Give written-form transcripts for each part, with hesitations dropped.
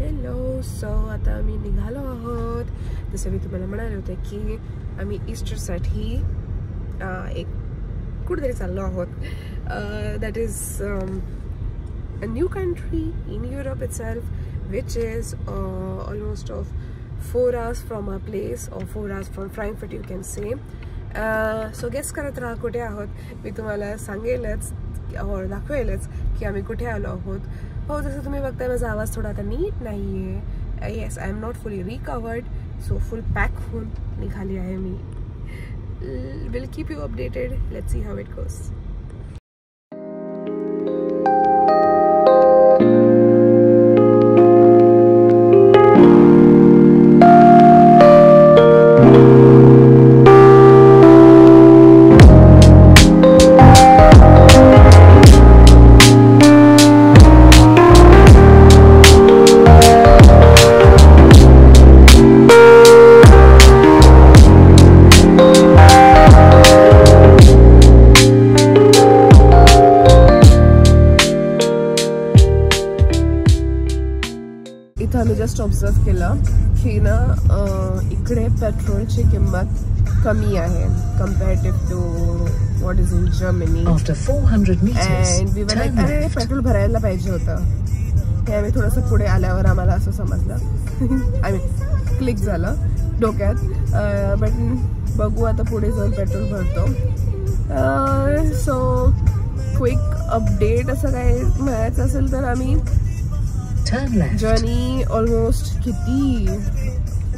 Hello. सो आता आम्ही निघालो आहोत. जसं मी तुम्हाला म्हणाले होते की आम्ही ईस्टरसाठी एक कुठेतरी चाललो आहोत. That is a new country in Europe itself, which is almost of 4 hours from our place, or 4 hours from Frankfurt you can say. So guess करत राहा कुठे आहोत. मी तुम्हाला सांगेलच और दाखवेलच की आम्ही कुठे आलो आहोत. हो, जसं तुम्ही बघताय माझा आवाज थोडा आता नीट नाही आहे. Yes, I am not fully recovered. So full pack होऊन निघाली आहे मी. Will keep you updated. Let's see how it goes. आम्ही जस्ट ऑब्झर्व केलं की ना इकडे पेट्रोलची किंमत कमी आहे comparative to what is in Germany. And we were like अरे पेट्रोल भरायला पाहिजे होतं. हे आम्ही थोडंसं पुढे आल्यावर आम्हाला असं समजलं. आय मीन क्लिक झालं डोक्यात. बट बघू आता पुढे जाऊन पेट्रोल भरतो. सो क्विक अपडेट असं काय मिळायचं असेल तर आम्ही journey almost kitty.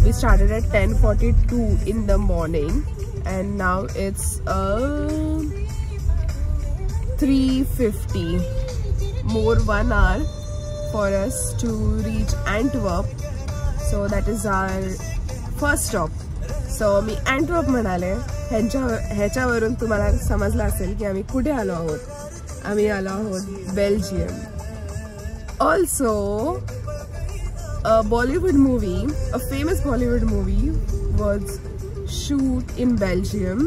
We started at 10:42 in the morning and now it's 3:50. More 1 hour for us to reach Antwerp. So that is our first stop. So me Antwerp म्हणाले. ह्याच्यावरून तुम्हाला समजलं असेल की आम्ही कुठे आलो आहोत. आम्ही आलो आहोत Belgium. Also, a Bollywood movie, a famous Bollywood movie was shoot in Belgium.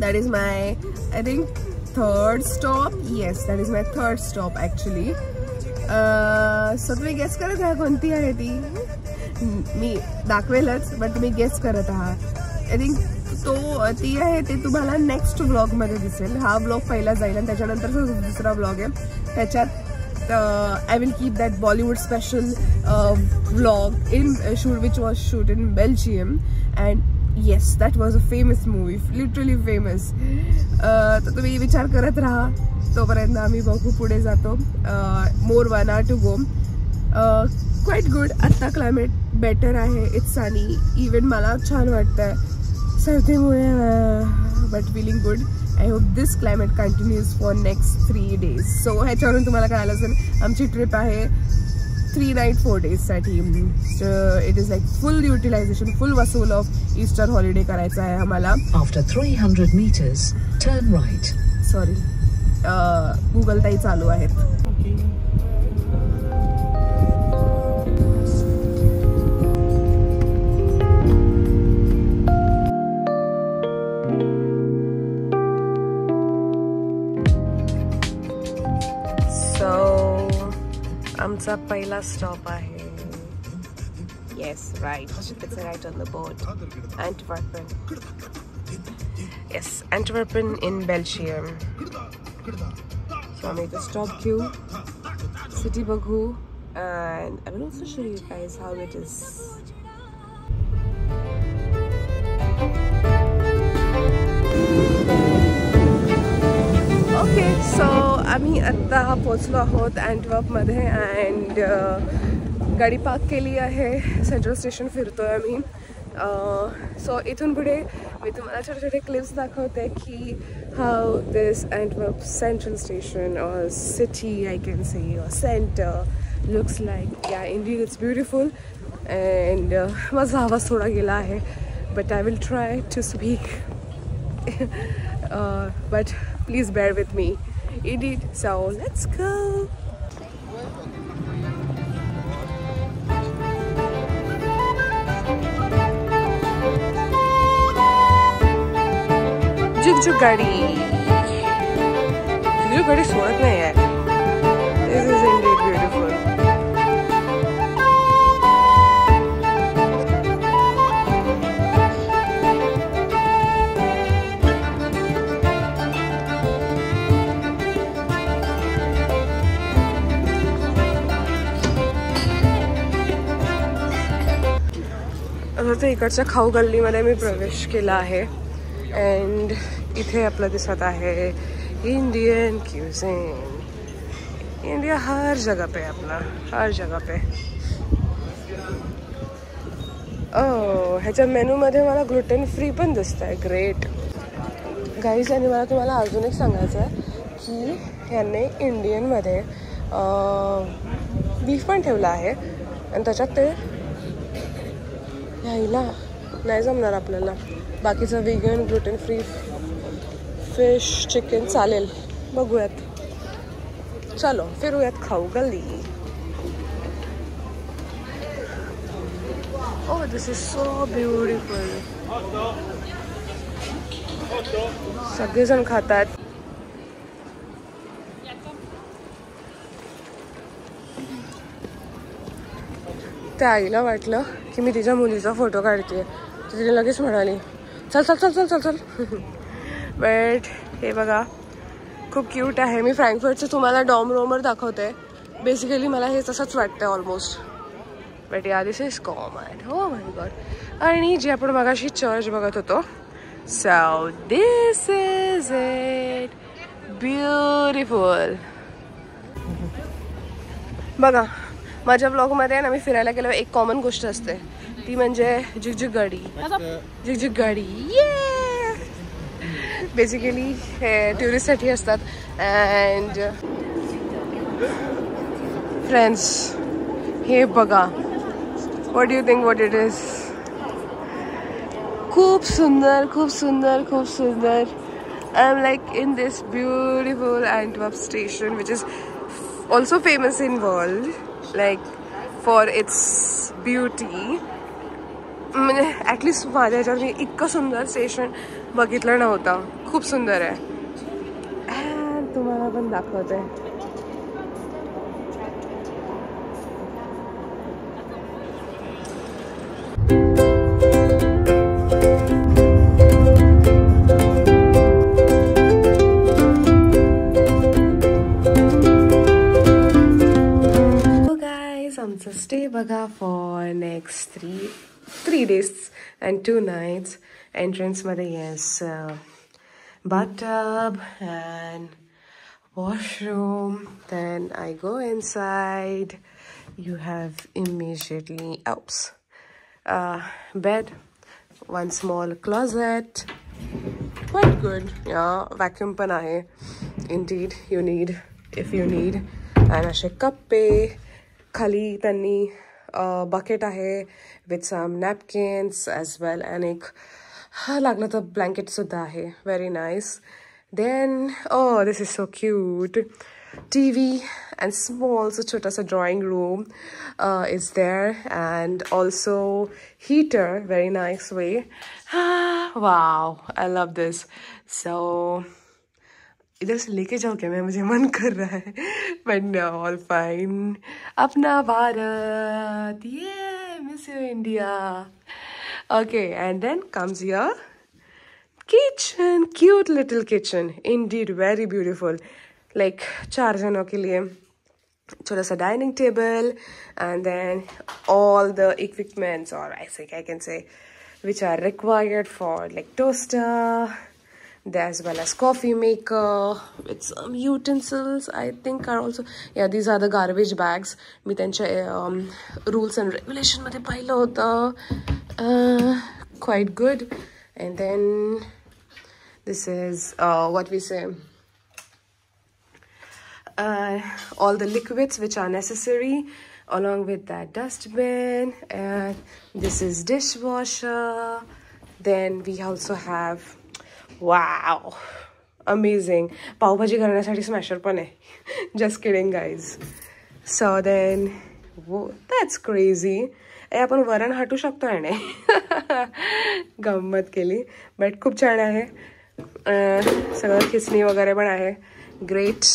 That is my, I think, third stop. Yes, that is my third stop actually. So तुम्ही गेस करत आहात कोणती आहे ती. मी दाखवेलच बट तुम्ही गेस करत आहात. I think ती आहे ते तुम्हाला नेक्स्ट व्लॉग मध्ये दिसेल. हा व्लॉग पहिला जाईल आणि त्याच्यानंतर दुसरा व्लॉग आहे. त्याच्यात I will keep that Bollywood special vlog in which was shoot in Belgium, and yes, that was a famous movie, literally famous. तर तुम्ही विचार करत राहा. तोपर्यंत आम्ही बघू पुढे जातो. more 1 hour to go. Quite good. आता क्लायमेट बेटर आहे. It's sunny. इवन मला छान वाटतंय सर्दीमुळे. But feeling good. I hope this climate continues for next 3 days. So ह्याच्यावरून तुम्हाला कळालं असेल आमची ट्रिप आहे 3 night 4 days साठी. It is like full utilisation, full वसूल ऑफ ईस्टर हॉलिडे करायचा आहे आम्हाला. After 300 meters turn right. Sorry, Google ताई चालू आहेत. आमचा पहिला स्टॉप आहे. Yes, right. It's right on the board. Antwerpen. Yes, Antwerpen in Belgium. So आम्ही इथे स्टॉप घेऊ, सिटी बघू, and I will also show you guys how it is. Okay, so आम्ही आत्ता पोचलो आहोत अँटवर्पमध्ये. अँड गाडी पार्क केली आहे. सेंट्रल स्टेशन फिरतोय आम्ही. सो इथून पुढे मी तुम्हाला छोटे छोटे क्लिप्स दाखवते की how this Antwerp central station और सिटी आय कॅन से और centre looks like. Yeah indeed it's beautiful. And माझा आवाज थोडा गेला आहे but I will try to speak. But please bear with me. Indeed. So let's go. जुग गाड़ी. जुग गाड़ी सोडत नाही आहे. This is indeed beautiful. आता इकडच्या खाऊ गल्लीमध्ये मी प्रवेश केला आहे अँड इथे आपलं दिसत आहे इंडियन क्यूजिन. इंडिया हर जगह पे अपना, हर जगह पे. ह्याच्या मेनूमध्ये मला ग्लुटेन फ्री पण दिसत आहे. Great guys. आणि मला तुम्हाला अजून एक सांगायचं आहे की ह्यांनी इंडियनमध्ये बीफ पण ठेवला आहे आणि त्याच्यात ते ह्याला नाही जमणार आपल्याला. बाकीचं vegan gluten free fish chicken चालेल. बघूयात. चलो फिरूयात खाऊ गल्ली. Oh, this is so beautiful. सगळेजण खातात. त्या आईला वाटलं की मी तिच्या मुलीचा फोटो काढते. तिने लगेच म्हणाली चल चल चल चल चल चल. बट हे बघा खूप क्यूट आहे. मी फ्रँकफर्टचं तुम्हाला डॉम रोमर दाखवते. बेसिकली मला हे तसंच वाटतं ऑलमोस्ट. बट या दिस इज कॉमन. हो माय गॉड. आणि जे आपण मगाशी चर्च बघत होतो. सो दिस इज इट. ब्युटिफुल. बघा माझ्या ब्लॉगमध्ये ना मी फिरायला गेल्यावर एक कॉमन गोष्ट असते ती म्हणजे झिगझिग गाडी. झिगझिग गाडी ये बेसिकली हे टुरिस्टसाठी असतात. अँड फ्रेंड्स हे बघा. What do you think what it is? खूप सुंदर खूप सुंदर खूप सुंदर. I am like in this beautiful Antwerp station which is also famous in world like for its beauty. म्हणजे ॲटलिस्ट माझ्या ह्याच्यावर मी इतकं सुंदर स्टेशन बघितलं नव्हतं. खूप सुंदर आहे. अँड तुम्हाला पण दाखवते. आमचं स्टे बघा for next three days and 2 nights. एंट्रन्समध्ये yes bathtub and washroom. Then I go inside. You have immediately bed, one small closet. Quite good. Yeah, vacuum पण आहे. Indeed, you need if you need. And असे कप्पे. खाली त्यांनी bucket आहे with some napkins as well. आणि एक लागलं तर ब्लँकेट सुद्धा आहे. Very nice. Then this is so cute. TV and small so छोटासा drawing room is there and also heater. Very nice way. Wow, I love this. So इधर से लेके जाओ क्या? मैं मुझे मन कर रहा है बट नो ऑल फाइन. अपना भारत. ये miss you India. Okay and then comes your kitchen. Cute little kitchen. Indeed very beautiful. Like 4 जनों के लिए छोटा सा dining table and then all the equipments और I can say which are required for like toaster. There as well as coffee maker with some utensils I think are also. Yeah, these are the garbage bags. मी त्यांच्या rules and regulation मध्ये पाहिलं होतं. Quite good. And then this is what we say all the liquids which are necessary along with that dustbin. And this is dishwasher. Then we also have wow, amazing. Pav bhaji करण्यासाठी smasher पण आहे. Just kidding guys. So then that's crazy. आपण वरण हटू शकतो आहे ना. गंमत केली बट खूप छान आहे. सगळं खिचणी वगैरे पण आहे. ग्रेट.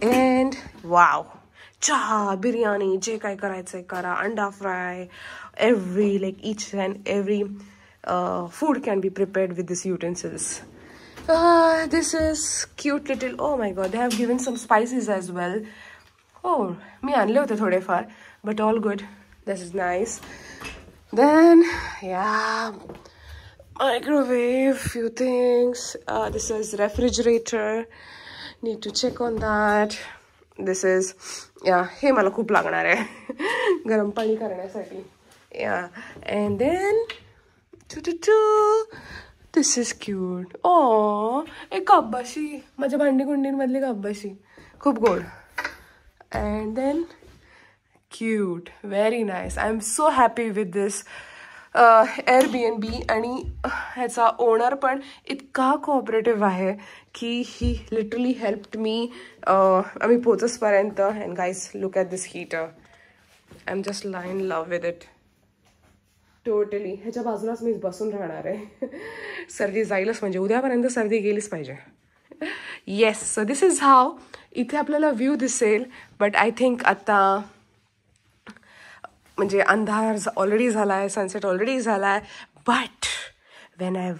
अँड वाव. चहा बिर्याणी जे काय करायचं आहे करा. अंडा fry. Every like each and every food can be prepared with these utensils. This is cute little. Oh my god, they have given some spices as well. Oh, मी आणले होते थोडेफार but all good. This is nice. Then, yeah, microwave, few things. This is refrigerator. Need to check on that. This is, yeah, हे मला खूप लागणार आहे गरम पाणी करण्यासाठी. Yeah, and then this is cute. Oh, एक कब्बाशी, माझ्या भांडी कुंडींमधली कब्बाशी, खूप गोड. And then cute, very nice. I'm so happy with this Airbnb. आणि ह्याचा ओनर पण इतका कोऑपरेटिव्ह आहे की ही लिटरली हेल्प्ड मी आम्ही पोचसपर्यंत. And guys, look at this heater. I am just in love with it totally. ह्याच्या बाजूलाच मी बसून राहणार आहे. सर्दी जाईलच, म्हणजे उद्यापर्यंत सर्दी गेलीच पाहिजे. Yes, so this is how. इथे आपल्याला व्ह्यू दिसेल, बट आय थिंक आता म्हणजे अंधार ऑलरेडी झाला आहे, सनसेट ऑलरेडी झाला आहे. But when I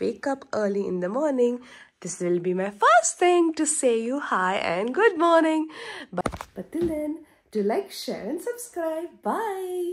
wake up early in the morning, this will be my first thing to say you hi and good morning. But till then, do like, share and subscribe. Bye.